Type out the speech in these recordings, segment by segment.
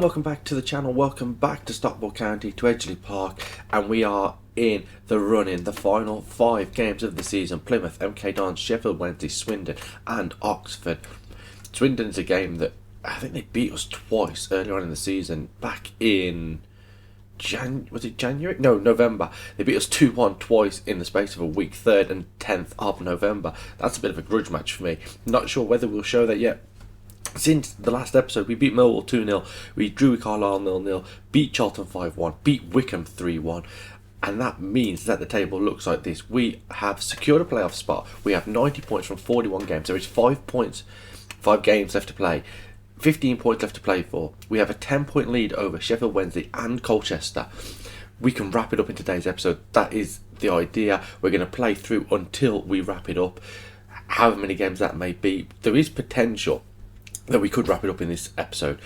welcome back to the channel. Welcome back to Stockport County, to Edgeley Park, and we are in the run-in, the final 5 games of the season. Plymouth, MK Dons, Sheffield Wednesday, Swindon and Oxford. Swindon's a game that I think they beat us twice earlier on in the season, back in January? No, November. They beat us 2-1 twice in the space of a week, 3rd and 10th of November. That's a bit of a grudge match for me. Not sure whether we'll show that yet. Since the last episode, we beat Millwall 2-0, we drew with Carlisle 0-0, beat Charlton 5-1, beat Wickham 3-1, and that means that the table looks like this. We have secured a playoff spot. We have 90 points from 41 games. There is 5 games left to play, 15 points left to play for. We have a 10-point lead over Sheffield Wednesday and Colchester. We can wrap it up in today's episode. That is the idea. We're going to play through until we wrap it up, however many games that may be. There is potential that we could wrap it up in this episode,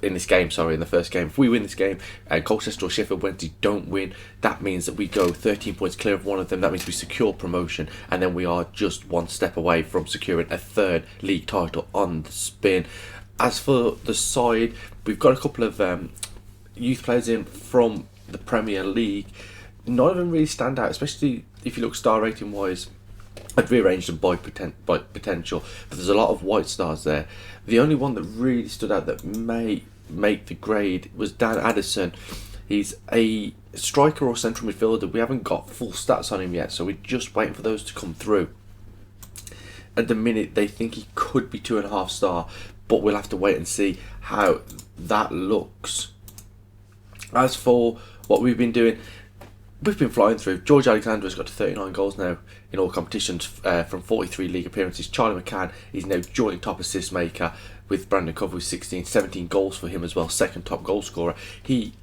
in the first game. If we win this game and Colchester or Sheffield Wednesday don't win, that means that we go 13 points clear of one of them. That means we secure promotion, and then we are just one step away from securing a 3rd league title on the spin. As for the side, we've got a couple of youth players in from the Premier League. None of them really stand out, especially if you look star rating wise. I'd rearranged them by potential, but there's a lot of white stars there. The only one that really stood out that may make the grade was Dan Addison. He's a striker or central midfielder. We haven't got full stats on him yet, so we're just waiting for those to come through. At the minute, they think he could be 2.5 star, but we'll have to wait and see how that looks. As for what we've been doing, we've been flying through. George Alexander has got to 39 goals now in all competitions from 43 league appearances. Charlie McCann is now joint top assist maker with Brandon Covey with 16, 17 goals for him as well, 2nd top goal scorer. He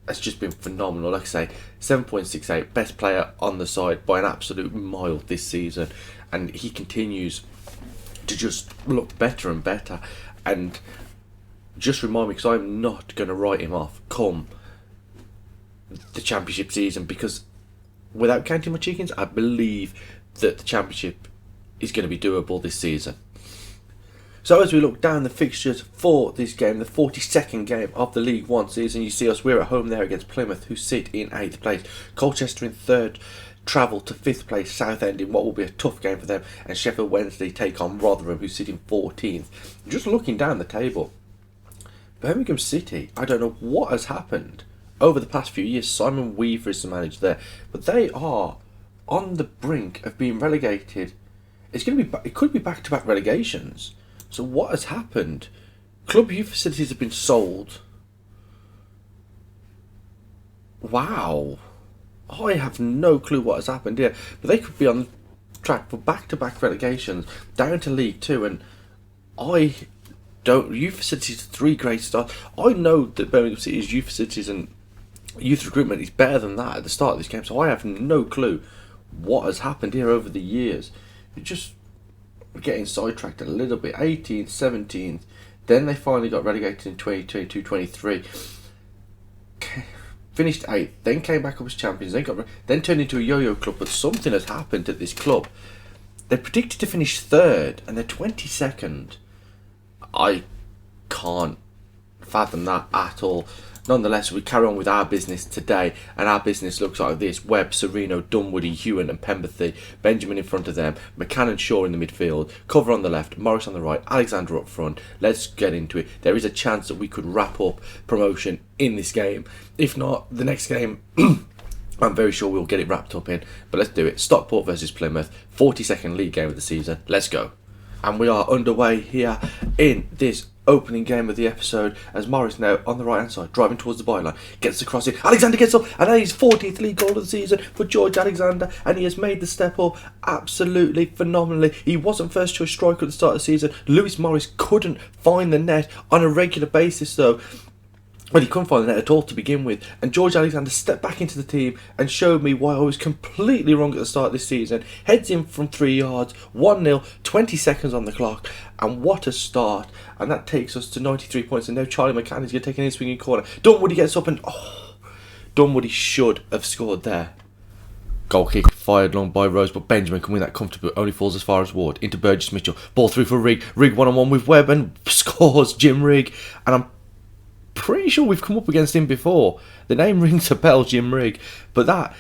has just been phenomenal. Like I say, 7.68, best player on the side by an absolute mile this season, and he continues to just look better and better. And just remind me, because I'm not going to write him off come the championship season, because without counting my chickens, I believe that the championship is going to be doable this season. So as we look down the fixtures for this game, the 42nd game of the League One season, you see us, we're at home there against Plymouth, who sit in 8th place. Colchester in 3rd, travel to 5th place, Southend in what will be a tough game for them, and Sheffield Wednesday take on Rotherham, who sit in 14th. Just looking down the table, Birmingham City, I don't know what has happened over the past few years. Simon Weaver is the manager there, but they are on the brink of being relegated. It could be back-to-back relegations. So what has happened? Club2 facilities have been sold. Wow, I have no clue what has happened here, but they could be on track for back-to-back relegations down to League 2, and youth facilities 3 great starts. I know that Birmingham City's youth facilities and youth recruitment is better than that at the start of this game, so I have no clue what has happened here over the years. You're just getting sidetracked a little bit. 18th, 17th, then they finally got relegated in 2022-23. Finished 8th, then came back up as champions, then turned into a yo-yo club, but something has happened at this club. They're predicted to finish 3rd, and they're 22nd. I can't fathom that at all. Nonetheless, we carry on with our business today, and our business looks like this: Webb, Sereno, Dunwoody, Hewan and Pemberthy, Benjamin in front of them, McCann and Shaw in the midfield, Cover on the left, Morris on the right, Alexander up front. Let's get into it. There is a chance that we could wrap up promotion in this game. If not, the next game I'm very sure we'll get it wrapped up in, but let's do it. Stockport versus Plymouth, 42nd league game of the season. Let's go. And we are underway here in this opening game of the episode, as Morris now on the right hand side driving towards the byline, gets across it, Alexander gets up, and that is 40th league goal of the season for George Alexander, and he has made the step up absolutely phenomenally. He wasn't first choice striker at the start of the season. Lewis Morris couldn't find the net on a regular basis though. Well, he couldn't find the net at all to begin with, and George Alexander stepped back into the team and showed me why I was completely wrong at the start of this season. Heads in from 3 yards, 1-0, 20 seconds on the clock, and what a start. And that takes us to 93 points, and now Charlie McCann is going to take an in-swinging corner. Dunwoody gets up and, Dunwoody should have scored there. Goal kick fired long by Rose, but Benjamin can win that comfortably. Only falls as far as Ward. Into Burgess Mitchell. Ball through for Rigg. Rigg 1-on-1 with Webb and scores Jim Rigg. And I'm pretty sure we've come up against him before. The name rings a bell, Jim Rigg, but that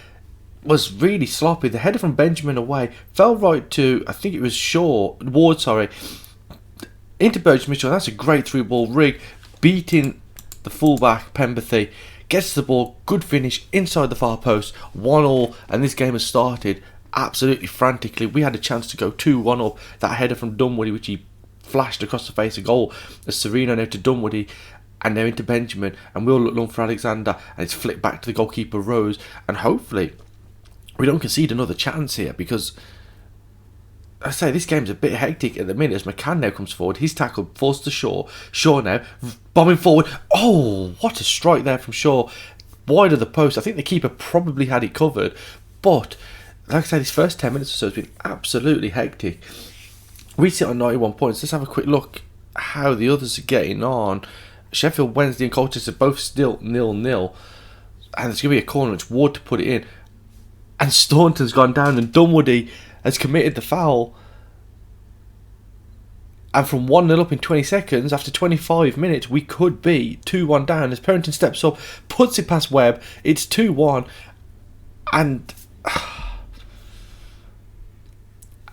was really sloppy. The header from Benjamin away fell right to, I think it was Ward, into Burgess Mitchell. That's a great through ball. Rigg beating the fullback, Pemberthy, gets the ball, good finish inside the far post, 1-1, and this game has started absolutely frantically. We had a chance to go 2-1 up. That header from Dunwoody, which he flashed across the face of goal, as Sereno now to Dunwoody, and now into Benjamin, and we'll look long for Alexander, and it's flicked back to the goalkeeper Rose, and hopefully we don't concede another chance here, because I say this game's a bit hectic at the minute as McCann now comes forward. His tackle falls to Shaw. Shaw now bombing forward. Oh, what a strike there from Shaw. Wide of the post. I think the keeper probably had it covered. But, like I said, his first 10 minutes or so has been absolutely hectic. We sit on 91 points. Let's have a quick look how the others are getting on. Sheffield Wednesday and Colchester both still 0-0. And there's going to be a corner. It's Ward to put it in. And Staunton's gone down and Dunwoody has committed the foul. And from 1-0 up in 20 seconds, after 25 minutes, we could be 2-1 down. As Perrington steps up, puts it past Webb, it's 2-1. And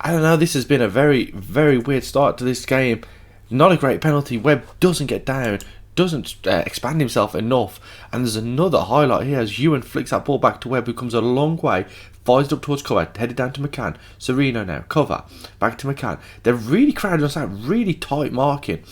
I don't know, this has been a very, very weird start to this game. Not a great penalty. Webb doesn't get down, doesn't expand himself enough. And there's another highlight here as Ewan flicks that ball back to Webb, who comes a long way, fires it up towards cover, headed down to McCann. Sereno now, cover, back to McCann. They're really crowding us out, really tight marking,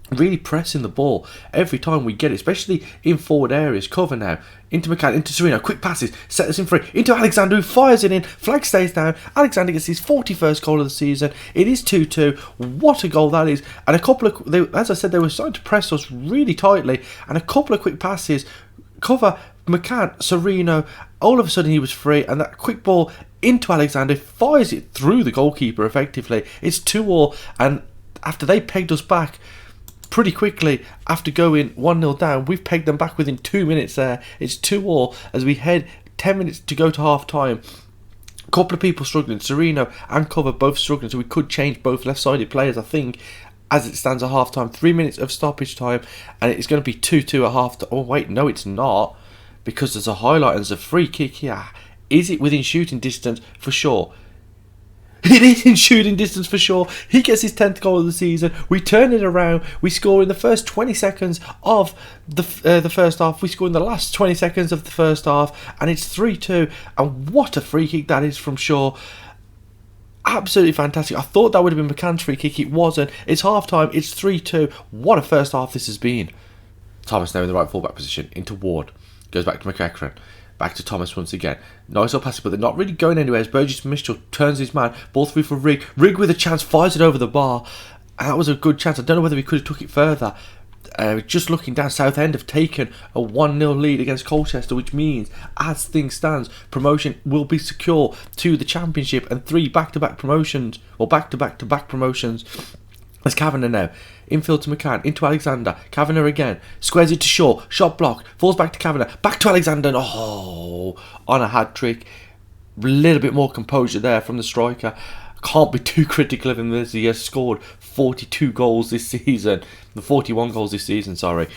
really pressing the ball every time we get it, especially in forward areas. Cover now, into McCann, into Sereno, quick passes, set us in free, into Alexander, who fires it in, flag stays down. Alexander gets his 41st goal of the season. It is 2-2. What a goal that is. And a couple of, as I said, they were starting to press us really tightly, and a couple of quick passes, cover, McCann, Sereno, all of a sudden he was free, and that quick ball into Alexander, fires it through the goalkeeper effectively. It's 2-2, and after they pegged us back pretty quickly after going 1-0 down, we've pegged them back within 2 minutes there. It's 2-2 as we head 10 minutes to go to half time. A couple of people struggling, Sereno and Cover both struggling, so we could change both left-sided players, I think, as it stands at half time. 3 minutes of stoppage time, and it's going to be 2-2 at half time. Oh wait, no it's not, because there's a highlight and there's a free kick here. Is it within shooting distance? For sure. It is in shooting distance for sure. He gets his 10th goal of the season. We turn it around. We score in the first 20 seconds of the first half. We score in the last 20 seconds of the first half, and it's 3-2. And what a free kick that is from Shaw. Absolutely fantastic. I thought that would have been McCann's free kick. It wasn't. It's half time. It's 3-2. What a first half this has been. Thomas now in the right fullback position into Ward. Goes back to McEachran. Back to Thomas once again. Nice up passing, but they're not really going anywhere as Burgess Mitchell turns his man. Ball through for Rigg. Rigg with a chance, fires it over the bar. And that was a good chance. I don't know whether he could have took it further. Just looking down, Southend have taken a 1-0 lead against Colchester, which means, as things stands, promotion will be secure to the Championship and 3 back-to-back promotions, or back-to-back-to-back promotions. There's Kavanagh now. Infield to McCann, into Alexander. Kavanagh again. Squares it to Shaw. Shot block. Falls back to Kavanagh. Back to Alexander. Oh, on a hat-trick. A little bit more composure there from the striker. Can't be too critical of him as he has scored 42 goals this season. The 41 goals this season, sorry.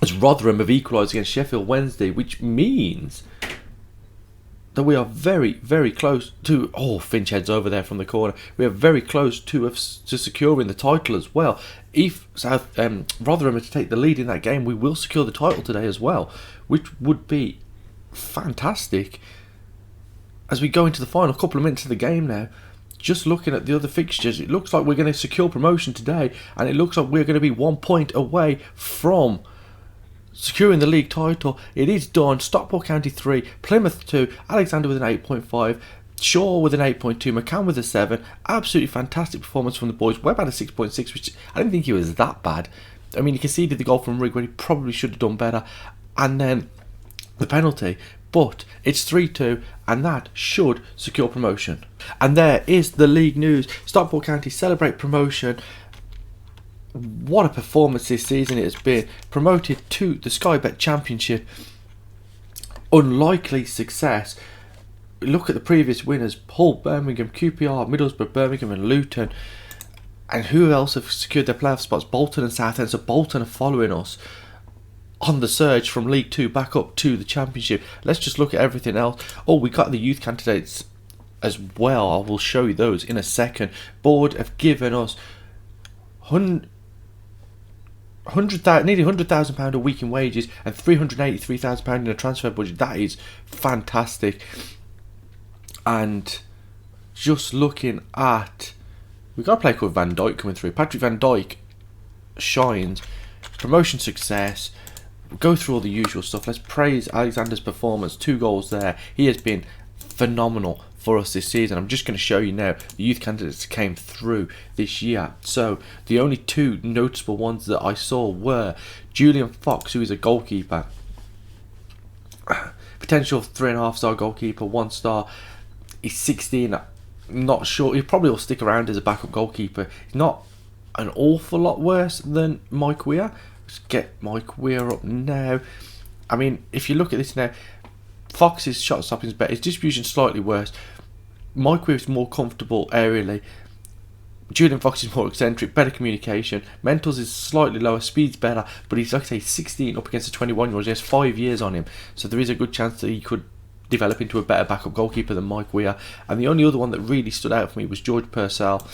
As Rotherham have equalised against Sheffield Wednesday, which means that we are very, very close to... Oh, Finch heads over there from the corner. We are very close to securing the title as well. If Rotherham are to take the lead in that game, we will secure the title today as well, which would be fantastic. As we go into the final couple of minutes of the game now, just looking at the other fixtures, it looks like we're going to secure promotion today, and it looks like we're going to be 1 point away from securing the league title. It is done. Stockport County 3, Plymouth 2, Alexander with an 8.5, Shaw with an 8.2, McCann with a 7. Absolutely fantastic performance from the boys. Webb had a 6.6, which I didn't think he was that bad. I mean, he conceded the goal from Rigg when he probably should have done better, and then the penalty. But it's 3-2, and that should secure promotion. And there is the league news. Stockport County celebrate promotion. What a performance this season it has been. Promoted to the Sky Bet Championship. Unlikely success. Look at the previous winners. Hull, Birmingham, QPR, Middlesbrough, Birmingham and Luton. And who else have secured their playoff spots? Bolton and Southend. So Bolton are following us. on the surge from League 2 back up to the Championship. Let's just look at everything else. Oh, we got the youth candidates as well. I will show you those in a second. Board have given us nearly £100,000 a week in wages and £383,000 in a transfer budget. That is fantastic. And just looking at, we've got a player called Van Dijk coming through. Patrick Van Dijk shines. Promotion success. We'll go through all the usual stuff. Let's praise Alexander's performance. 2 goals there. He has been phenomenal for us this season. I'm just going to show you now the youth candidates came through this year. So the only 2 noticeable ones that I saw were Julian Fox, who is a goalkeeper. Potential 3.5-star goalkeeper, 1 star. He's 16. Not sure. He probably will stick around as a backup goalkeeper. He's not an awful lot worse than Mike Weir. Let's get Mike Weir up now. I mean, if you look at this now, Fox's shot stopping is better. His distribution is slightly worse. Mike Weir is more comfortable aerially. Julian Fox is more eccentric, better communication. Mentals is slightly lower, speed's better, but he's, like I say, 16 up against a 21-year-old. He has 5 years on him, so there is a good chance that he could develop into a better backup goalkeeper than Mike Weir. And the only other one that really stood out for me was George Purcell.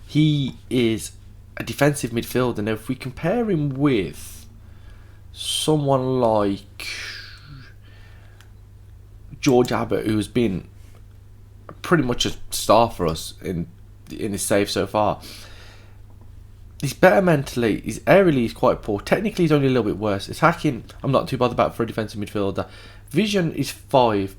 He is a defensive midfielder. Now, if we compare him with someone like George Abbott, who has been pretty much a star for us in his save so far, he's better mentally. His aerially he's quite poor. Technically, he's only a little bit worse. Attacking, I'm not too bothered about for a defensive midfielder. Vision is 5.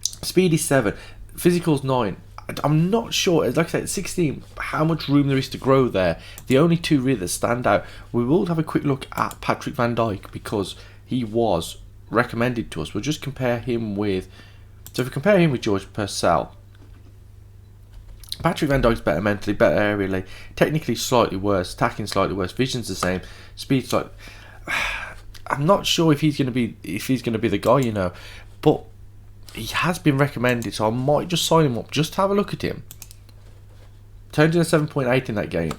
Speed is 7. Physical's 9. I'm not sure, like I said, 16, how much room there is to grow there. The only 2 really that stand out. We will have a quick look at Patrick Van Dijk because he was recommended to us. We'll just compare him with, so if we compare him with George Purcell, Patrick Van Dijk's better mentally, better aerially, technically slightly worse, attacking slightly worse, vision's the same, speed slightly. I'm not sure if he's going to be the guy, you know, but he has been recommended, so I might just sign him up just to have a look at him. Turned in a 7.8 in that game.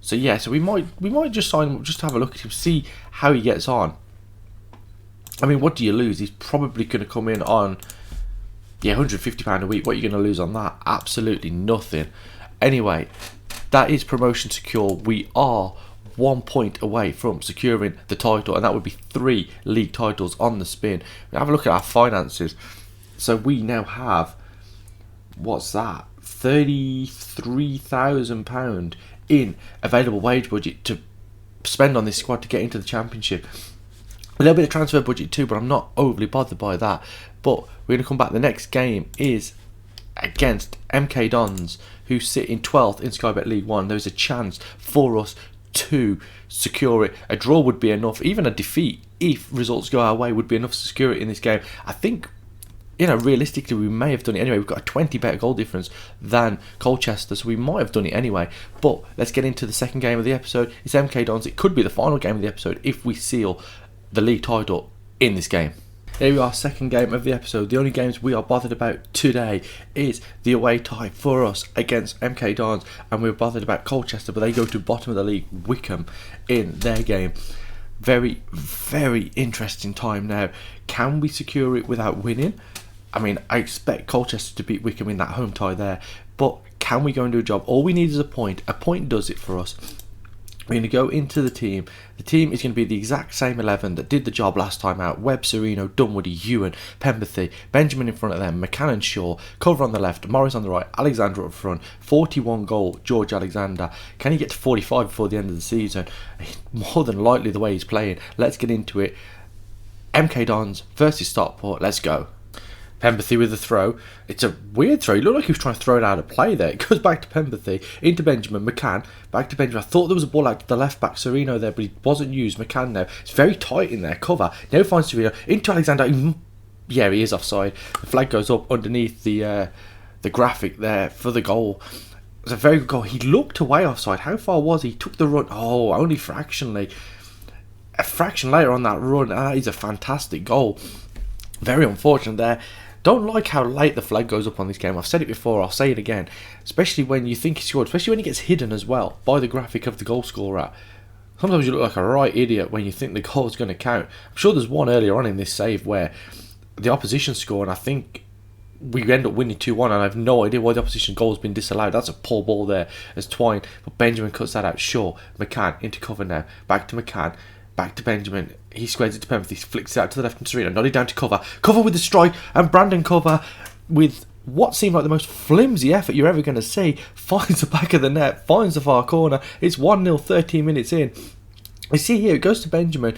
So yeah, so we might just sign him up just to have a look at him, see how he gets on. I mean, what do you lose? He's probably going to come in on, yeah, £150 a week. What are you going to lose on that? Absolutely nothing. Anyway, that is promotion secure. We are 1 point away from securing the title, and that would be 3 league titles on the spin. We have a look at our finances. So we now have, what's that? £33,000 in available wage budget to spend on this squad to get into the Championship. A little bit of transfer budget too, but I'm not overly bothered by that. But we're going to come back. The next game is against MK Dons, who sit in 12th in Sky Bet League 1. There's a chance for us to secure it. A draw would be enough. Even a defeat, if results go our way, would be enough to secure it in this game. I think, you know, realistically, we may have done it anyway. We've got a 20 better goal difference than Colchester, so we might have done it anyway. But let's get into the second game of the episode. It's MK Dons. It could be the final game of the episode if we seal the league title in this game. Here we are, second game of the episode. The only games we are bothered about today is the away tie for us against MK Dons, and we're bothered about Colchester, but they go to bottom of the league, Wickham, in their game. Very, very interesting time now. Can we secure it without winning? I mean, I expect Colchester to beat Wickham in that home tie there, but can we go and do a job? All we need is a point. A point does it for us. We're going to go into the team. The team is going to be the exact same 11 that did the job last time out. Webb, Sereno, Dunwoody, Ewan, Pemberthy, Benjamin in front of them, McCann and Shaw, Cover on the left, Morris on the right, Alexander up front, 41 goal, George Alexander. Can he get to 45 before the end of the season? More than likely the way he's playing. Let's get into it. MK Dons versus Stockport. Let's go. Pemberthy with the throw. It's a weird throw. He looked like he was trying to throw it out of play there. It goes back to Pemberthy, into Benjamin, McCann, back to Benjamin. I thought there was a ball out to the left back, Sereno there, but he wasn't used. McCann now. It's very tight in there. Cover. Now finds Sereno. Into Alexander. Yeah, he is offside. The flag goes up underneath the graphic there for the goal. It was a very good goal. He looked away offside. How far was he? He took the run. Oh, only fractionally. A fraction later on that run. And that is a fantastic goal. Very unfortunate there. Don't like how late the flag goes up on this game. I've said it before, I'll say it again. Especially when you think he scored, especially when he gets hidden as well by the graphic of the goal scorer. Sometimes you look like a right idiot when you think the goal's going to count. I'm sure there's one earlier on in this save where the opposition score, and I think we end up winning 2-1, and I have no idea why the opposition goal has been disallowed. That's a poor ball there as Twine, but Benjamin cuts that out. Shaw, McCann into cover now. Back to McCann, back to Benjamin. He squares it to Penrith, he flicks it out to the left and Serena. Nodded down to cover. Cover with the strike, and Brandon Cover with what seemed like the most flimsy effort you're ever going to see. Finds the back of the net, finds the far corner. It's 1-0, 13 minutes in. You see here, it goes to Benjamin.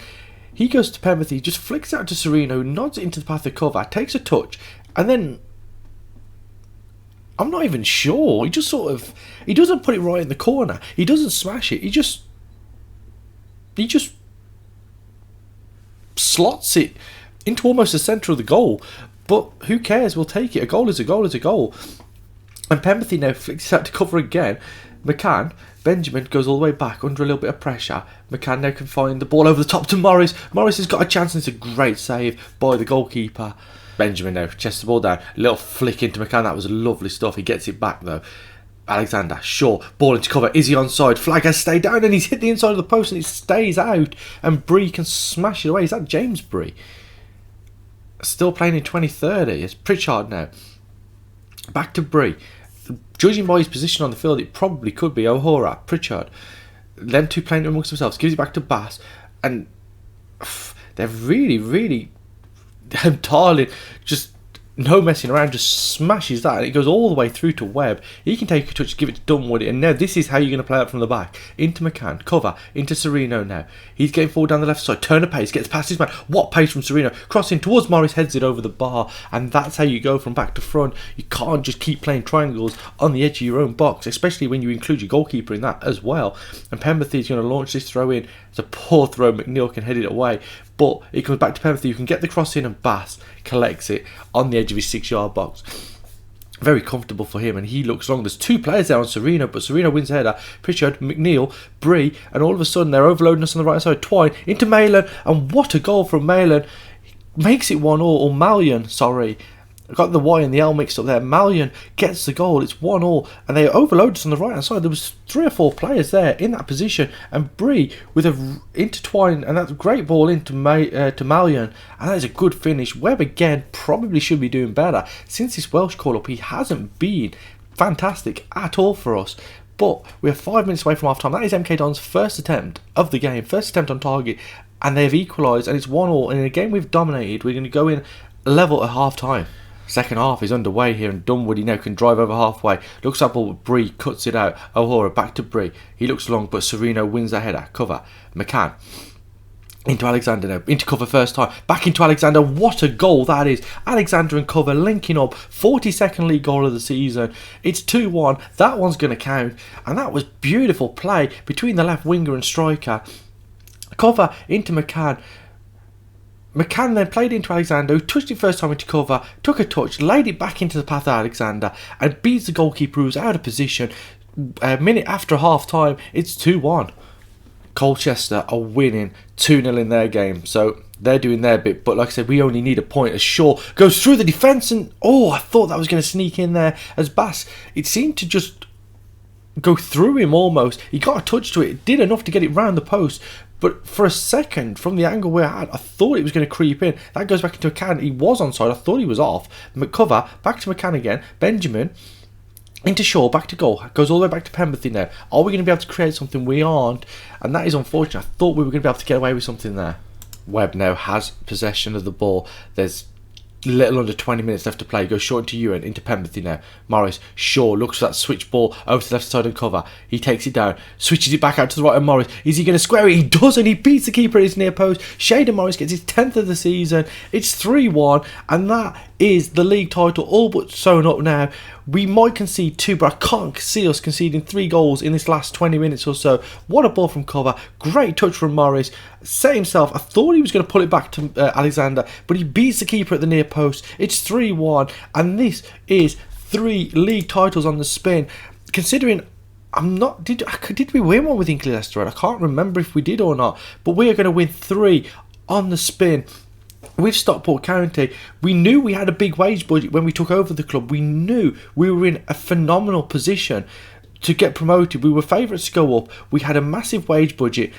He goes to Penrith, he just flicks out to Serena, who nods it into the path of cover, takes a touch, and then I'm not even sure. He just he doesn't put it right in the corner. He doesn't smash it. He just slots it into almost the centre of the goal. But who cares? We'll take it. A goal is a goal is a goal. And Penrith now flicks it out to cover again. McCann, Benjamin goes all the way back under a little bit of pressure. McCann now can find the ball over the top to Morris. Morris has got a chance, and it's a great save by the goalkeeper. Benjamin now chests the ball down, a little flick into McCann. That was lovely stuff. He gets it back though. Alexander, Shaw, ball into cover. Is he onside? Flag has stayed down, and he's hit the inside of the post, and it stays out, and Bree can smash it away. Is that James Bree? Still playing in 2030. It's Pritchard now. Back to Bree. Judging by his position on the field, it probably could be O'Hara, Pritchard. Them two playing amongst themselves. Gives it back to Bass, and they're really Darling, just no messing around, just smashes that, and it goes all the way through to Webb. He can take a touch, give it to Dunwoody, and now this is how you're going to play out from the back. Into McCann, cover, into Sereno now. He's getting forward down the left side, turn of pace, gets past his man. What pace from Sereno, crossing towards Morris, heads it over the bar, and that's how you go from back to front. You can't just keep playing triangles on the edge of your own box, especially when you include your goalkeeper in that as well. And Penrith is going to launch this throw in. It's a poor throw, McNeil can head it away, but it comes back to Penrith. You can get the cross in, and Bass collects it on the edge of his 6-yard box. Very comfortable for him, and he looks long. There's two players there on Sereno, but Sereno wins the header. Pritchard, McNeil, Bree, and all of a sudden they're overloading us on the right side. Twine into Malin, and what a goal from Malin. Makes it 1-1, or Mallion, sorry. I got the Y and the L mixed up there. Mallion gets the goal. It's 1-1, and they overloaded us on the right hand side. There was 3 or 4 players there in that position, and Bree with a intertwine, and that's a great ball into Mallion, and that is a good finish. Webb again probably should be doing better. Since this Welsh call up, he hasn't been fantastic at all for us. But we are 5 minutes away from half time. That is MK Dons' first attempt of the game, first attempt on target, and they've equalised, and it's 1-1. And in a game we've dominated, we're going to go in level at half time. Second half is underway here, and Dunwoody now can drive over halfway. Looks up, but Bree cuts it out. O'Hara back to Bree. He looks long, but Sereno wins the header. Cover. McCann into Alexander now. Into cover first time. Back into Alexander. What a goal that is. Alexander and cover linking up. 42nd league goal of the season. It's 2-1. That one's going to count. And that was beautiful play between the left winger and striker. Cover into McCann. McCann then played into Alexander, who touched it first time into cover, took a touch, laid it back into the path of Alexander, and beats the goalkeeper who's out of position. A minute after half time, it's 2-1. Colchester are winning 2-0 in their game, so they're doing their bit. But like I said, we only need a point as Shaw goes through the defence, and I thought that was going to sneak in there as Bass. It seemed to just go through him almost. He got a touch to it, it did enough to get it round the post. But for a second, from the angle we're at, I thought it was going to creep in. That goes back into McCann. He was onside. I thought he was off. McCover, back to McCann again. Benjamin, into Shaw, back to goal. Goes all the way back to Penrith now. Are we going to be able to create something? We aren't. And that is unfortunate. I thought we were going to be able to get away with something there. Webb now has possession of the ball. There's little under 20 minutes left to play. Goes short into Ewan, into Penrith now. Morris, Shaw looks for that switch ball over to the left side and cover. He takes it down, switches it back out to the right of Morris. Is he going to square it? He does, and he beats the keeper at his near post. Shaden Morris gets his 10th of the season. It's 3-1, and that is the league title all but sewn up now. We might concede 2, but I can't see us conceding 3 goals in this last 20 minutes or so. What a ball from cover. Great touch from Morris. Set himself. I thought he was going to pull it back to Alexander, but he beats the keeper at the near post. It's 3-1, and this is 3 league titles on the spin. Considering did we win one with Hinkley Leicester? I can't remember if we did or not, but we are going to win 3 on the spin. With Stockport County, we knew we had a big wage budget when we took over the club. We knew we were in a phenomenal position to get promoted. We were favourites to go up. We had a massive wage budget.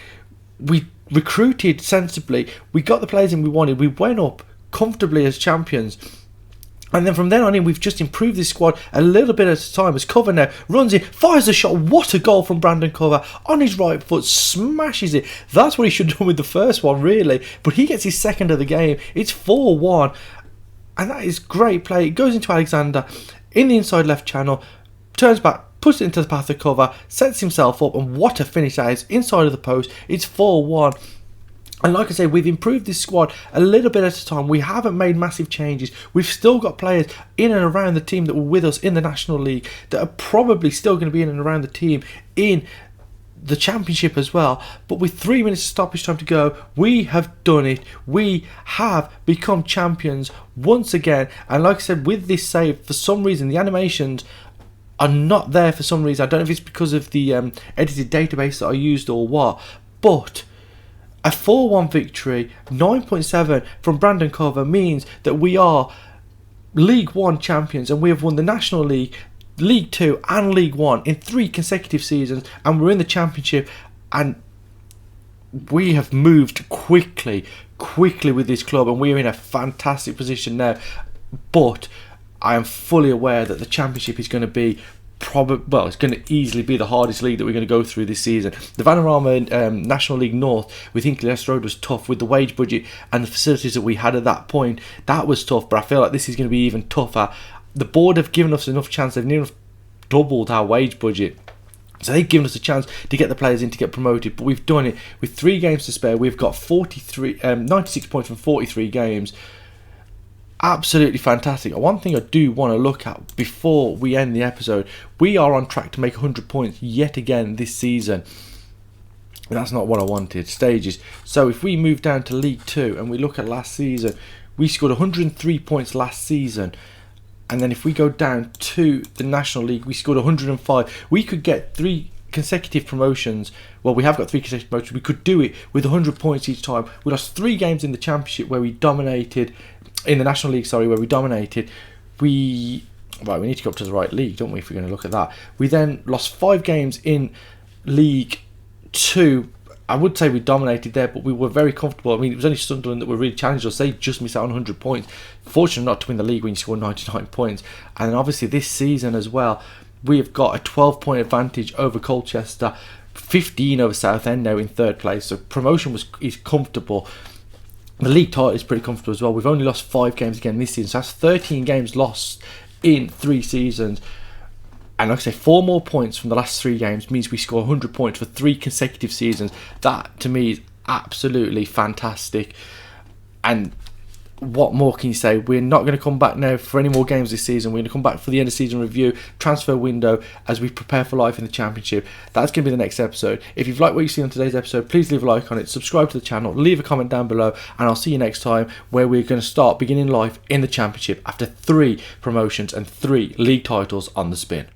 we recruited sensibly. We got the players in we wanted. We went up comfortably as champions. And then from then on in, we've just improved this squad a little bit at a time. As Cover now runs in, fires a shot. What a goal from Brandon Cover on his right foot, smashes it. That's what he should have done with the first one, really. But he gets his second of the game. It's 4-1. And that is great play. It goes into Alexander in the inside left channel, turns back, puts it into the path of Cover, sets himself up, and what a finish that is. Inside of the post, it's 4-1. And like I say, we've improved this squad a little bit at a time. We haven't made massive changes. We've still got players in and around the team that were with us in the National League that are probably still going to be in and around the team in the Championship as well. But with 3 minutes of stoppage time to go, we have done it. We have become champions once again. And like I said, with this save, for some reason, the animations are not there for some reason. I don't know if it's because of the edited database that I used or what. But a 4-1 victory, 9.7 from Brandon Cover means that we are League 1 champions, and we have won the National League, League 2 and League 1 in 3 consecutive seasons, and we're in the Championship, and we have moved quickly with this club, and we're in a fantastic position now. But I am fully aware that the Championship is going to be it's going to easily be the hardest league that we're going to go through this season. The Vanarama National League North with Hinkley Leicester Road was tough with the wage budget and the facilities that we had at that point. That was tough, but I feel like this is going to be even tougher. The board have given us enough chance. They've nearly doubled our wage budget. So they've given us a chance to get the players in to get promoted, but we've done it with 3 games to spare. We've got 96 points from 43 games. Absolutely fantastic. One thing I do want to look at before we end the episode, we are on track to make 100 points yet again this season. That's not what I wanted, stages. So if we move down to League 2 and we look at last season, we scored 103 points last season. And then if we go down to the National League, we scored 105. We could get 3 consecutive promotions. Well, we have got 3 consecutive promotions. We could do it with 100 points each time. We lost 3 games in the Championship where we dominated. In the National League, where we dominated. We need to go up to the right league, don't we, if we're going to look at that. We then lost 5 games in League 2. I would say we dominated there, but we were very comfortable. I mean, it was only Sunderland that were really challenged us. They just missed out on 100 points. Fortunate not to win the league when you score 99 points. And then obviously this season as well, we have got a 12-point advantage over Colchester, 15 over Southend now in 3rd place. So promotion is comfortable. The league title is pretty comfortable as well. We've only lost 5 games again this season, so that's 13 games lost in 3 seasons. And like I say, 4 more points from the last 3 games means we score 100 points for 3 consecutive seasons. That, to me, is absolutely fantastic. And what more can you say? We're not going to come back now for any more games this season. We're going to come back for the end of season review, transfer window, as we prepare for life in the Championship. That's going to be the next episode. If you've liked what you've seen on today's episode, please leave a like on it, subscribe to the channel, leave a comment down below, and I'll see you next time where we're going to start beginning life in the Championship after 3 promotions and 3 league titles on the spin.